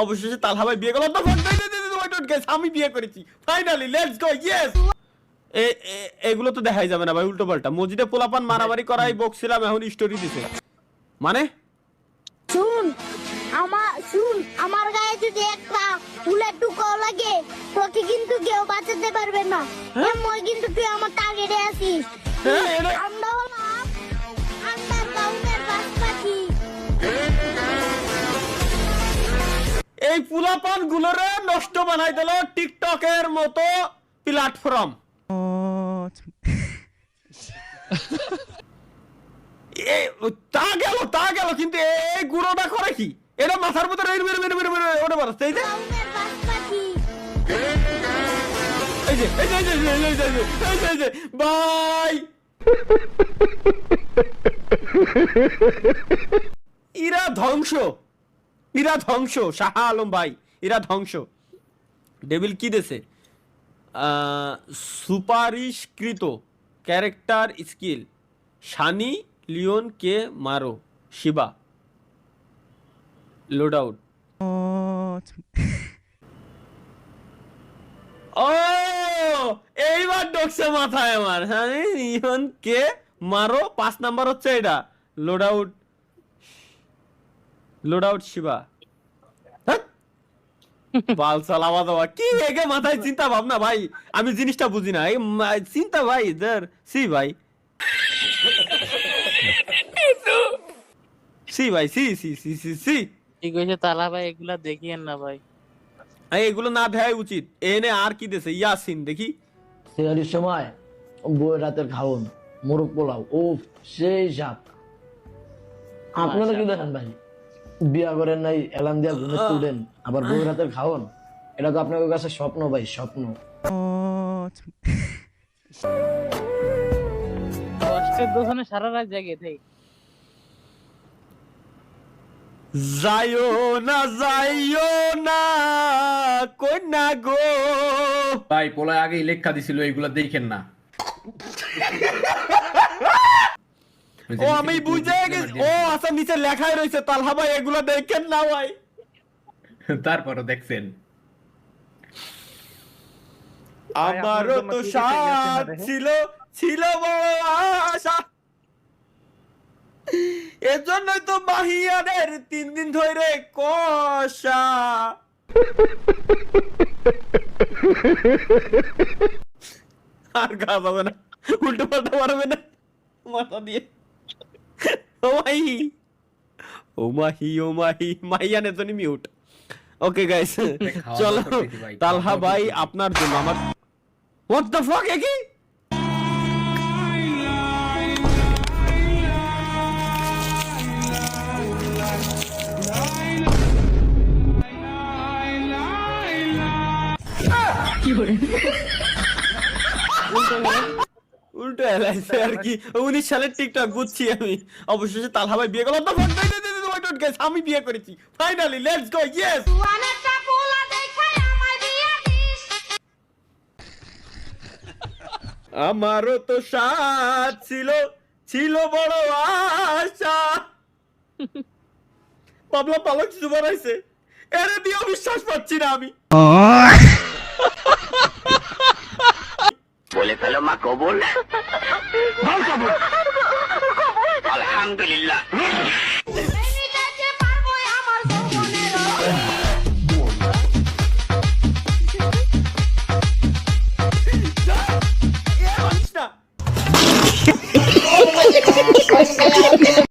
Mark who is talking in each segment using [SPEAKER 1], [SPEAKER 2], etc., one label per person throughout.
[SPEAKER 1] অবশেষে তালহা ভাই বিয়ে করলো। আমি বিয়ে করেছি ফাইনালি, লেটস গো, ইয়েস। এগুলো তো দেখাই যাবে না ভাই, উল্টো পাল্টা। মসজিদে পোলাপান মারামারি করাই বকছিলাম, এখন স্টোরি দিছে মানে।
[SPEAKER 2] শুন আমার গায়ে যদি একটা ফুলের টুকাও লাগে তোকে কিন্তু কেউ বাঁচাতে পারবে না। মই কিন্তু তুই আমার টার্গেটে আছিস। আমরা হলাম আন্ডারগ্রাউন্ডের বাসপাখি।
[SPEAKER 1] এই পোলাপান গুলোরে নষ্ট বানাই দিল টিকটকের মতো প্ল্যাটফর্ম। তা গেল কিন্তু এই গুঁড়োটা করে কি? এটা মাথার মতো ওটা বাড়াচ্ছে। এই যে ভাই, ইরা ধ্বংস শাহ আলম ভাই, ইরা ধ্বংস। ডেভিল কি দেছে? সুপারিশকৃত ক্যারেক্টার স্কিল শানি লিওন কে মারো শিবা লোড আউট। ও এইবার ঢুকছে মাথায় আমার। শানি লিওন কে মারো 5 নাম্বার হচ্ছে এটা। Load out Shiva. বাল সালামা দেওয়া কি একে মাথায় চিন্তা ভাবনা ভাই, আমি জিনিসটা বুঝি না। চিন্তা ভাই ইদার সি ভাই, সি ভাই, সি
[SPEAKER 3] ঠিক হয়েছে তালা ভাই, এগুলা দেখিয়েন না ভাই।
[SPEAKER 1] এগুলো না দেখাই উচিত। এনে আর কি দেছে ইয়াসিন দেখি।
[SPEAKER 4] সেহারির সময় বই রাতের খাওন মোরগ পোলাও, ও সেই স্বাদ। আপনারা কি দেখেন ভাই? বিয়া করেন নাই, এলাম দিয়া ঘুমে তুলেন, আবার বই রাতের খাওন। এটা তো আপনাদের কাছে স্বপ্ন ভাই, স্বপ্ন।
[SPEAKER 3] কষ্টের দোষণে সারা রাত জেগে থাকি।
[SPEAKER 1] যাইও না কন্যা গো।
[SPEAKER 5] ভাই পোলায় আগেই লেখা দিছিল, এইগুলা দেখেন না।
[SPEAKER 1] ও আমি বুঝে গেছি, ও আচ্ছা নিচে লেখাই রয়েছে তালহা ভাই এগুলা দেখেন না ভাই।
[SPEAKER 5] তারপরও দেখছেন।
[SPEAKER 1] আমারও তো সাথ ছিল বড় আশা, এজন্যই তো মাহিয়ানের 3 দিন ধরে কষা। আর গা যাবে না, উল্টো পাল্টা পারবে না মাথা দিয়ে। ও মাহি মাহিয়ানের জন্য মিউট। ওকে গাইস, চলো তালহা ভাই আপনার জন্য আমার হোয়াট দ্য ফাক কি উল্টো এলাইছে আর কি। 19 সালের টিকটক বুঝছি আমি। অবশেষে তালহা ভাই বিয়ে করলো। আমি বিয়ে করেছি ফাইনালি, লেটস গো, ইয়েস। আমারও তো সাথ ছিল বড় আশা। পাবলা পালক কিছু বানাইছে, এরে দিয়েও বিশ্বাস পাচ্ছি না আমি।
[SPEAKER 6] বলে ফেলো মা কবুল। আলহামদুলিল্লাহ।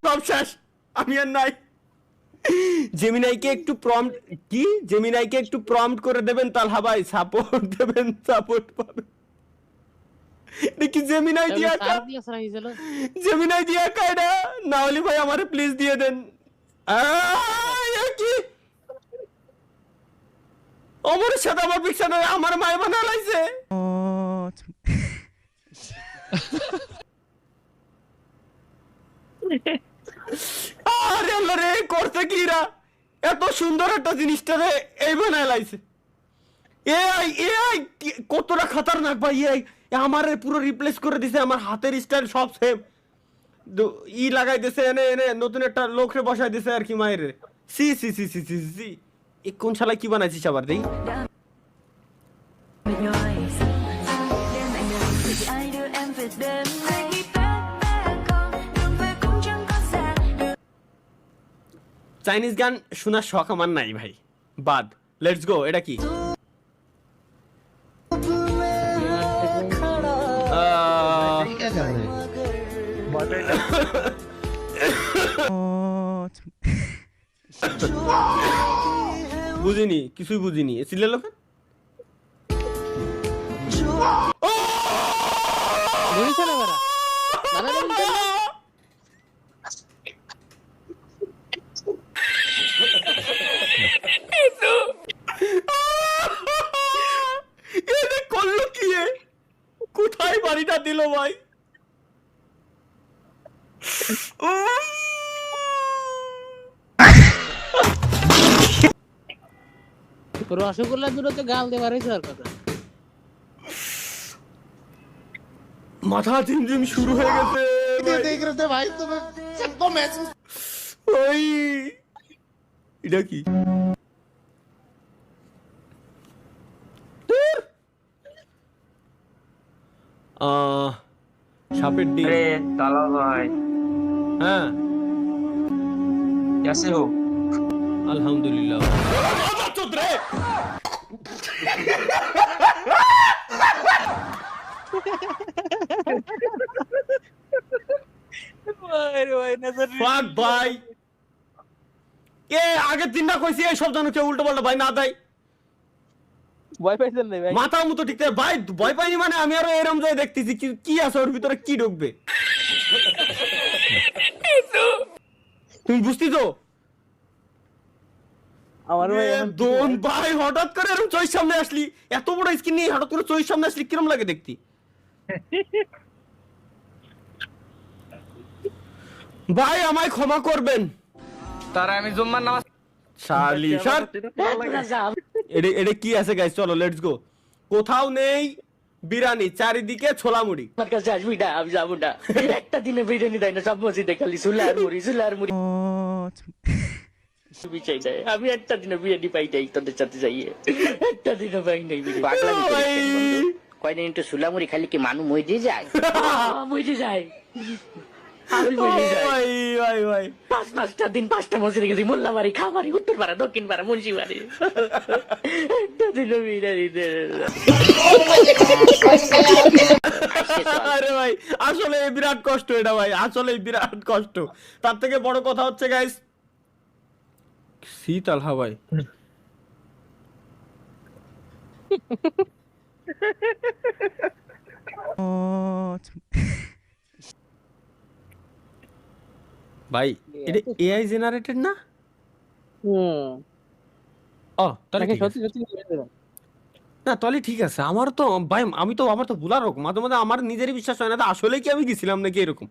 [SPEAKER 1] সব শেষ, আমি আর নাই। জেমিনাইকে একটু প্রম্পট করে দেবেন তালহা ভাই, সাপোর্ট দেবেন, সাপোর্ট পাবেন। দেখি জেমিনাই দিয়া কায়দা না হলে ভাই আমারে প্লিজ দিয়ে দেন। কি অমরের সাথে আমার পিকচার আমার মায় বানা লাইছে। আরে আল্লাহ রে, করতে কি রা এত সুন্দর একটা জিনিসটারে এই বানায় লাইছে। এআই কতটা খতরনাক ভাই। এআই আমারে পুরো রিপ্লেস করে দিছে, আমার হাতের স্টাইল সব সেম। লাগাই দিছে, এনে নতুন একটা লোকরে বসাই দিছে আর কি মায়ের। সি এ কোন শালায় কি বানাইছিস আবার দেই? চাইনিজ গান শোনার শখ আমার নাই ভাই, বাদ। Let's go. এটা কি? বুঝিনি, কিছুই বুঝিনি। সিলের লোক
[SPEAKER 3] বুঝিস না বেড়া দাদা বলতে
[SPEAKER 1] এটা করলো কি এ? কোথায় বাড়িটা দিল ভাই?
[SPEAKER 3] রসগোল্লা দুটো তো গাল দিয়ে বাড়াইছে আর কথা।
[SPEAKER 1] মাথা ঝিমঝিম শুরু হয়ে গেছে ভাই। ওই এটা কি? সাপের ডিম।
[SPEAKER 6] अरे ताला भाई
[SPEAKER 1] হ্যাঁ
[SPEAKER 6] कैसे हो?
[SPEAKER 1] আলহামদুলিল্লাহ। Fuck ভাই, এ আগে তিনটা কইছি এই সব জানো কেউ উল্টো পাল্টা ভাই না দেয়।
[SPEAKER 3] ভয় পাইছেন না ভাই?
[SPEAKER 1] মাথা মতো ঠিক থাকে ভাই, ভয় পাইনি মানে আমি আরো এরম যাই দেখতেছি কি আছে ওর ভিতরে, কি ঢুকবে তুমি বুঝতি তো?
[SPEAKER 3] আমার ভাই এখন
[SPEAKER 1] দোন ভাই হঠাৎ করে এরকম চোখের সামনে আসলি, এত বড় স্ক্রিন নিয়ে হঠাৎ করে চোখের সামনে আসলি কিরম লাগে দেখতি? ভাই আমায় ক্ষমা করবেন।
[SPEAKER 6] तारा আমি জুম্মার নামাজ
[SPEAKER 1] শালি স্যার এটা কি আছে গাইস? চলো লেটস গো। কোথাও নেই বিরিয়ানি, চারিদিকে ছোলা মুড়ি।
[SPEAKER 7] আমার কাছে আসবি না, আমি যাবো না। একটা দিনে বিরিয়ানি দেয় না, সব মসজিদে খালি সুলার মুড়ি চাই দেয়। আমি একটা দিনে বিরিয়ানি পাই নাই তোদের সাথে যাইয়ে, একটা দিনও পাই নাই বিরিয়ানি। পাগলামি করিস কেন বন্ধু? কয়দিন একটু সুলামুড়ি খালি কি মানুষ মইতে যায়? মইতে যায়, আমি মইতে যাই।
[SPEAKER 1] ভাই ভাই ভাই
[SPEAKER 7] 5-5টা দিন 5টা মসজিদে গেছি, মোল্লাবাড়ি, খামারি, উত্তর পাড়া, দক্ষিণ পাড়া, মুন্সিবাড়ি, একটা দিনও বিরিয়ানি দেয় না।
[SPEAKER 1] আরে ভাই আসলে বিরাট কষ্ট এটা ভাই, আসলে বিরাট কষ্ট। তার থেকে বড় কথা হচ্ছে গাইস, শীতল হাওয়ায় ভাই এটা এআই জেনারেটেড না? ও তাহলে ঠিক আছে।
[SPEAKER 3] সত্যি সত্যি
[SPEAKER 1] না তাহলে ঠিক আছে। আমার তো ভাই আমার তো ভুলার রকম মাঝে মাঝে আমার নিজেরই বিশ্বাস হয় না আসলে কি আমি গেছিলাম নাকি এরকম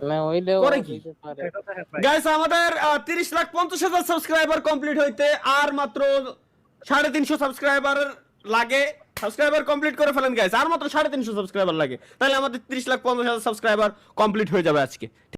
[SPEAKER 3] না হইলেও
[SPEAKER 1] করে কি?
[SPEAKER 3] হইতে পারে।
[SPEAKER 1] গাইস আমাদের 30,50,000 সাবস্ক্রাইবার কমপ্লিট হইতে আর মাত্র 350 সাবস্ক্রাইবার লাগে। সাবস্ক্রাইবার কমপ্লিট করে ফেলেন গাইস, আর মাত্র 350 সাবস্ক্রাইবার লাগে, তাহলে আমাদের 30,50,000 সাবস্ক্রাইবার কমপ্লিট হয়ে যাবে আজকে।